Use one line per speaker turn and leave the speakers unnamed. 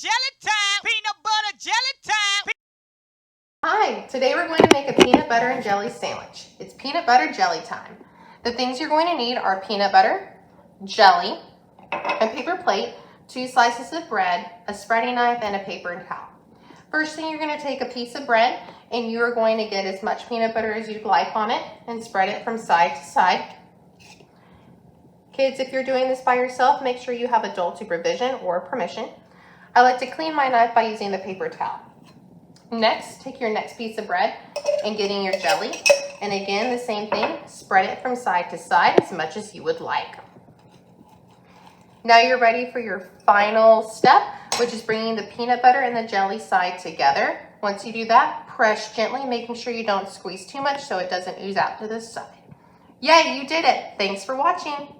jelly time. Peanut butter jelly time.
Hi, today we're going to make a peanut butter and jelly sandwich. It's peanut butter jelly time. The things you're going to need are peanut butter, jelly, a paper plate, 2 slices of bread, a spreading knife, and a paper towel. First thing, you're going to take a piece of bread and you are going to get as much peanut butter as you'd like on it and spread it from side to side. Kids, if you're doing this by yourself, make sure you have adult supervision or permission. I like to clean my knife by using the paper towel. Next, take your next piece of bread and getting your jelly. And again, the same thing, spread it from side to side as much as you would like. Now you're ready for your final step, which is bringing the peanut butter and the jelly side together. Once you do that, press gently, making sure you don't squeeze too much so it doesn't ooze out to the side. Yay, you did it! Thanks for watching.